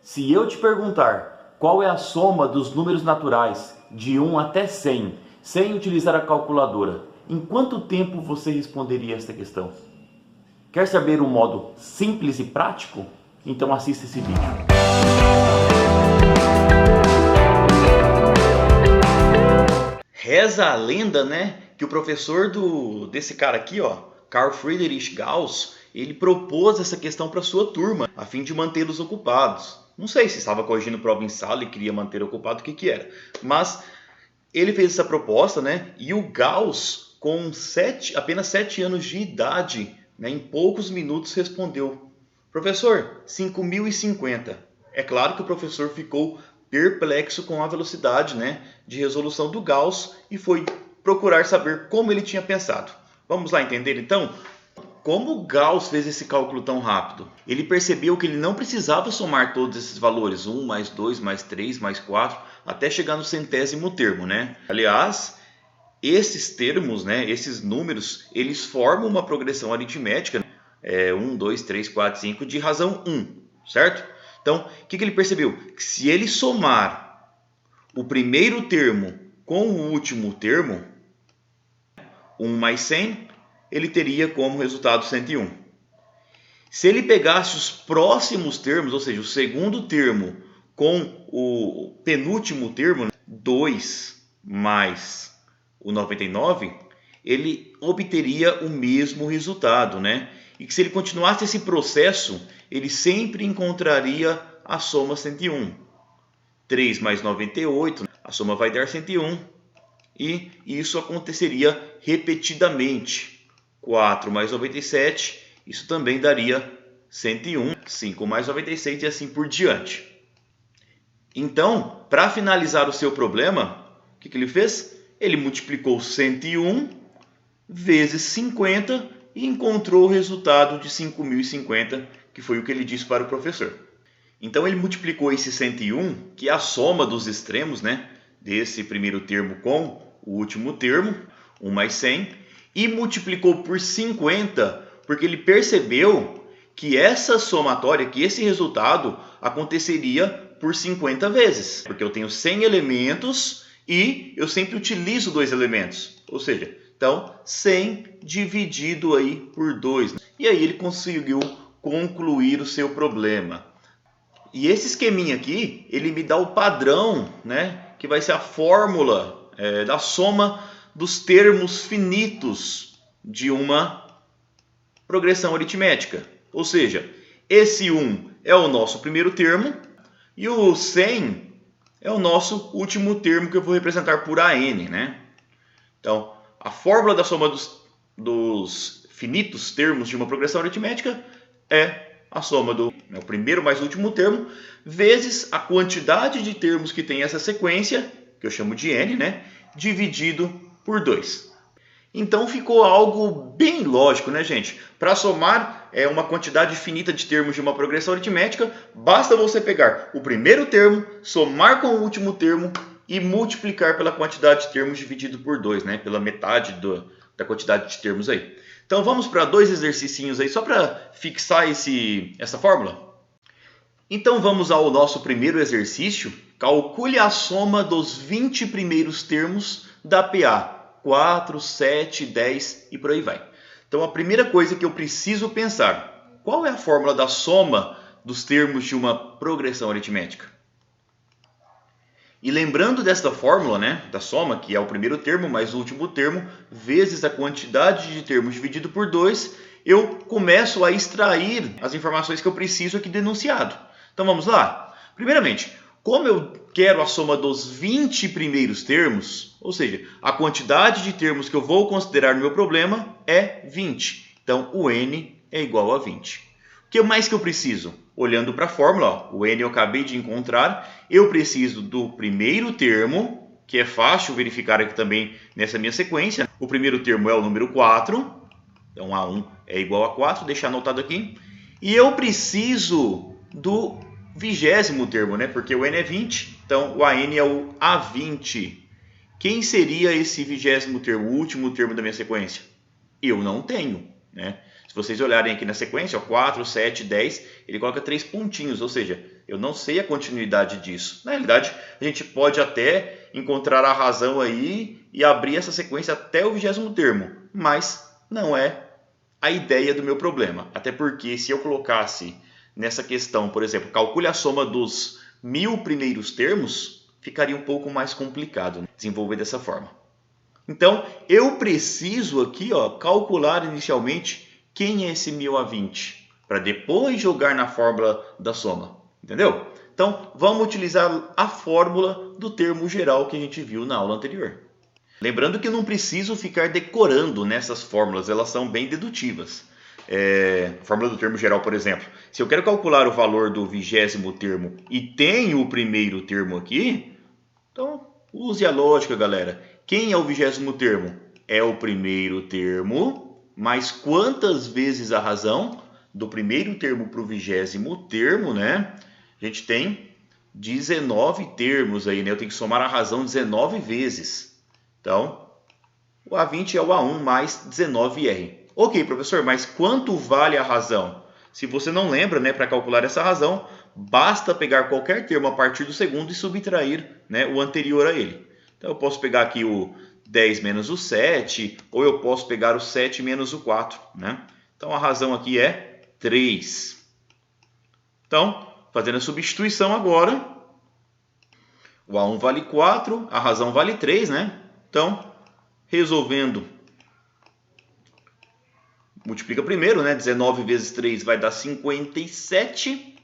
Se eu te perguntar qual é a soma dos números naturais de 1 até 100, sem utilizar a calculadora, em quanto tempo você responderia esta questão? Quer saber um modo simples e prático? Então assista esse vídeo. Reza a lenda, né, que o professor desse cara aqui, ó, Carl Friedrich Gauss, ele propôs essa questão para sua turma, a fim de mantê-los ocupados. Não sei se estava corrigindo prova em sala e queria manter ocupado, o que era. Mas ele fez essa proposta, né, e o Gauss, com apenas 7 anos de idade, né, em poucos minutos respondeu: professor, 5.050. É claro que o professor ficou perplexo com a velocidade, né, de resolução do Gauss e foi procurar saber como ele tinha pensado. Vamos lá entender então como Gauss fez esse cálculo tão rápido. Ele percebeu que ele não precisava somar todos esses valores, 1 mais 2 mais 3 mais 4, até chegar no centésimo termo, né? Aliás, esses termos, né, esses números, eles formam uma progressão aritmética, 1, 2, 3, 4, 5 de razão 1, certo? Então, o que ele percebeu? Que se ele somar o primeiro termo com o último termo, 1 mais 100, ele teria como resultado 101. Se ele pegasse os próximos termos, ou seja, o segundo termo com o penúltimo termo, 2 mais o 99, ele obteria o mesmo resultado, né? E que se ele continuasse esse processo, ele sempre encontraria a soma 101. 3 mais 98, a soma vai dar 101. E isso aconteceria repetidamente. 4 mais 97, isso também daria 101. 5 mais 96 e assim por diante. Então, para finalizar o seu problema, o que ele fez? Ele multiplicou 101 vezes 50 e encontrou o resultado de 5.050, que foi o que ele disse para o professor. Então ele multiplicou esse 101, que é a soma dos extremos, né, desse primeiro termo com o último termo, 1 mais 100, e multiplicou por 50, porque ele percebeu que essa somatória, que esse resultado aconteceria por 50 vezes, porque eu tenho 100 elementos e eu sempre utilizo 2 elementos, ou seja, então 100 dividido aí por 2. E aí ele conseguiu concluir o seu problema. E esse esqueminha aqui, ele me dá o padrão, né, que vai ser a fórmula da soma dos termos finitos de uma progressão aritmética. Ou seja, esse 1 é o nosso primeiro termo e o 100 é o nosso último termo, que eu vou representar por AN, né? Então, a fórmula da soma dos finitos termos de uma progressão aritmética é a soma do primeiro mais último termo vezes a quantidade de termos que tem essa sequência, que eu chamo de n, né, dividido por 2. Então ficou algo bem lógico, né, gente? Para somar uma quantidade finita de termos de uma progressão aritmética, basta você pegar o primeiro termo, somar com o último termo e multiplicar pela quantidade de termos dividido por 2, né? Pela metade da quantidade de termos aí. Então vamos para 2 exercicinhos aí, só para fixar essa fórmula. Então vamos ao nosso primeiro exercício. Calcule a soma dos 20 primeiros termos da PA. 4, 7, 10 e por aí vai. Então a primeira coisa que eu preciso pensar: qual é a fórmula da soma dos termos de uma progressão aritmética? E lembrando desta fórmula, né, da soma, que é o primeiro termo mais o último termo, vezes a quantidade de termos dividido por 2, eu começo a extrair as informações que eu preciso aqui do enunciado. Então vamos lá? Primeiramente, como eu quero a soma dos 20 primeiros termos, ou seja, a quantidade de termos que eu vou considerar no meu problema é 20. Então o n é igual a 20. O que mais que eu preciso? Olhando para a fórmula, ó, o n eu acabei de encontrar, eu preciso do primeiro termo, que é fácil verificar aqui também nessa minha sequência. O primeiro termo é o número 4, então A1 é igual a 4, deixar anotado aqui. E eu preciso do 20º termo, né? Porque o n é 20, então o AN é o A20. Quem seria esse 20º termo, o último termo da minha sequência? Eu não tenho, né? Se vocês olharem aqui na sequência, ó, 4, 7, 10, ele coloca 3 pontinhos, ou seja, Eu não sei a continuidade disso. Na realidade, a gente pode até encontrar a razão aí e abrir essa sequência até o 20º termo, mas não é a ideia do meu problema. Até porque se eu colocasse nessa questão, por exemplo, calcule a soma dos 1000 primeiros termos, ficaria um pouco mais complicado, né, desenvolver dessa forma. Então, eu preciso aqui, calcular inicialmente quem é esse 1000 a 20, para depois jogar na fórmula da soma. Entendeu? Então, vamos utilizar a fórmula do termo geral que a gente viu na aula anterior. Lembrando que eu não preciso ficar decorando nessas fórmulas, elas são bem dedutivas. Fórmula do termo geral, por exemplo. Se eu quero calcular o valor do 20º termo e tenho o primeiro termo aqui, então use a lógica, galera. Quem é o 20º termo? É o primeiro termo, mas quantas vezes a razão? Do primeiro termo para o 20º termo, né? A gente tem 19 termos aí, né? Eu tenho que somar a razão 19 vezes. Então, o A20 é o A1 mais 19R. Ok, professor, mas quanto vale a razão? Se você não lembra, né, para calcular essa razão, basta pegar qualquer termo a partir do segundo e subtrair, né, o anterior a ele. Então, eu posso pegar aqui o 10 menos o 7, ou eu posso pegar o 7 menos o 4. Né? Então, a razão aqui é 3. Então, fazendo a substituição agora, o A1 vale 4, a razão vale 3, né? Então, resolvendo, multiplica primeiro, né? 19 vezes 3 vai dar 57.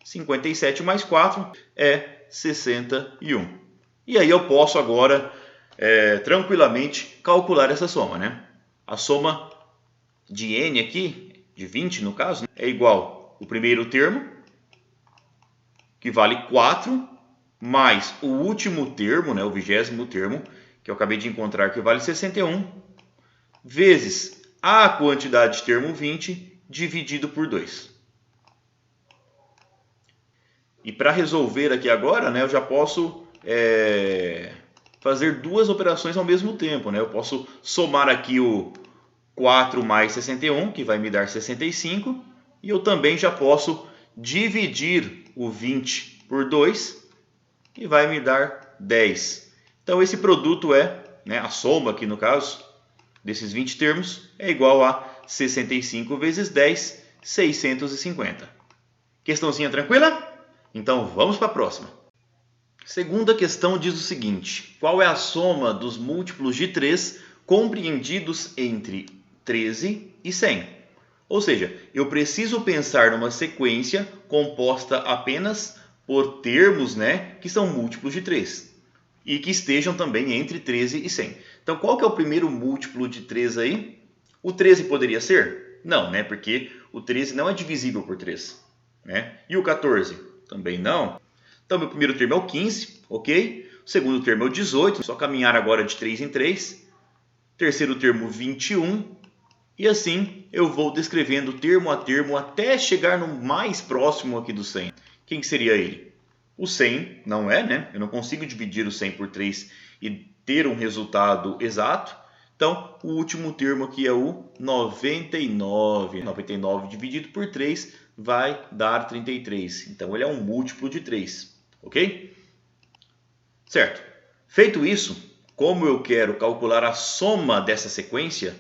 57 mais 4 é 61. E aí eu posso agora, tranquilamente, calcular essa soma, né? A soma de n aqui, de 20 no caso, né, é igual ao primeiro termo, que vale 4, mais o último termo, né, o 20º termo, que eu acabei de encontrar, que vale 61, vezes a quantidade de termo 20 dividido por 2. E para resolver aqui agora, né, eu já posso fazer duas operações ao mesmo tempo. Né? Eu posso somar aqui o 4 mais 61, que vai me dar 65, e eu também já posso dividir o 20 por 2, que vai me dar 10. Então esse produto né, a soma aqui no caso, desses 20 termos, é igual a 65 vezes 10, 650. Questãozinha tranquila? Então vamos para a próxima. Segunda questão diz o seguinte: qual é a soma dos múltiplos de 3 compreendidos entre 13 e 100? Ou seja, eu preciso pensar numa sequência composta apenas por termos, né, que são múltiplos de 3 e que estejam também entre 13 e 100. Então, qual que é o primeiro múltiplo de 3 aí? O 13 poderia ser? Não, né, porque o 13 não é divisível por 3. Né? E o 14? Também não. Então, meu primeiro termo é o 15, ok? O segundo termo é o 18, só caminhar agora de 3 em 3. Terceiro termo, 21. E assim eu vou descrevendo termo a termo até chegar no mais próximo aqui do 100. Quem que seria ele? O 100 não é, né? Eu não consigo dividir o 100 por 3 e ter um resultado exato. Então, o último termo aqui é o 99. 99 dividido por 3 vai dar 33. Então, ele é um múltiplo de 3. Ok? Certo. Feito isso, como eu quero calcular a soma dessa sequência,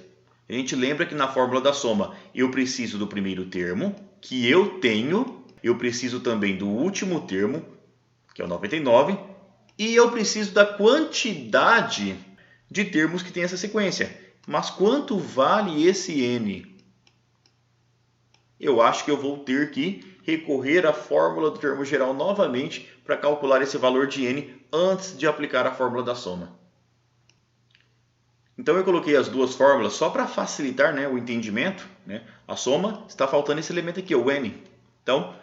a gente lembra que na fórmula da soma eu preciso do primeiro termo, que eu tenho, eu preciso também do último termo, que é o 99, e eu preciso da quantidade de termos que tem essa sequência. Mas quanto vale esse n? Eu acho que eu vou ter que recorrer à fórmula do termo geral novamente para calcular esse valor de n antes de aplicar a fórmula da soma. Então eu coloquei as duas fórmulas só para facilitar, né, o entendimento. Né? A soma, está faltando esse elemento aqui, o n. Então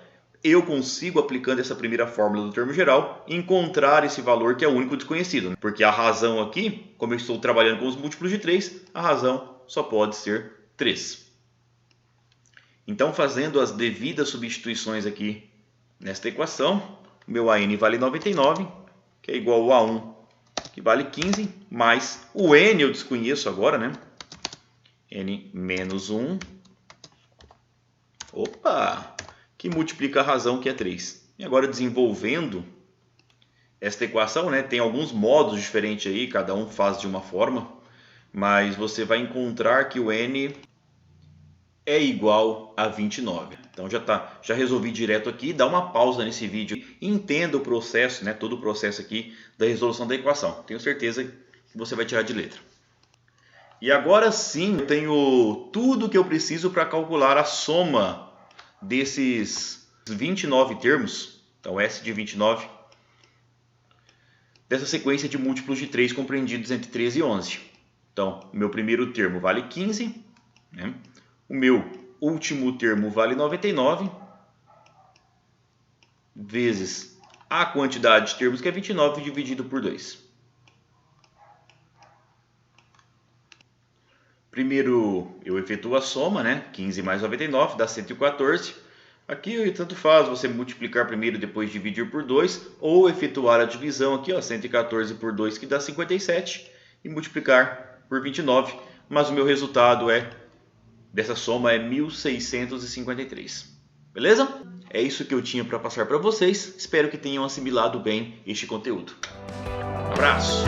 eu consigo, aplicando essa primeira fórmula do termo geral, encontrar esse valor que é o único desconhecido. Né? Porque a razão aqui, como eu estou trabalhando com os múltiplos de 3, a razão só pode ser 3. Então, fazendo as devidas substituições aqui nesta equação, meu AN vale 99, que é igual ao A1, que vale 15, mais o N eu desconheço agora, né? N menos 1, opa, que multiplica a razão, que é 3. E agora desenvolvendo esta equação, né, tem alguns modos diferentes aí, cada um faz de uma forma, mas você vai encontrar que o n é igual a 29. Então já resolvi direto aqui, dá uma pausa nesse vídeo e entenda o processo, né, todo o processo aqui da resolução da equação. Tenho certeza que você vai tirar de letra. E agora sim, eu tenho tudo que eu preciso para calcular a soma desses 29 termos, então S de 29, dessa sequência de múltiplos de 3 compreendidos entre 13 e 11. Então, o meu primeiro termo vale 15, né? O meu último termo vale 99, vezes a quantidade de termos, que é 29, dividido por 2. Primeiro eu efetuo a soma, né? 15 mais 99 dá 114. Aqui tanto faz você multiplicar primeiro e depois dividir por 2, ou efetuar a divisão aqui, ó, 114 por 2, que dá 57, e multiplicar por 29. Mas o meu resultado dessa soma é 1653. Beleza? É isso que eu tinha para passar para vocês. Espero que tenham assimilado bem este conteúdo. Um abraço!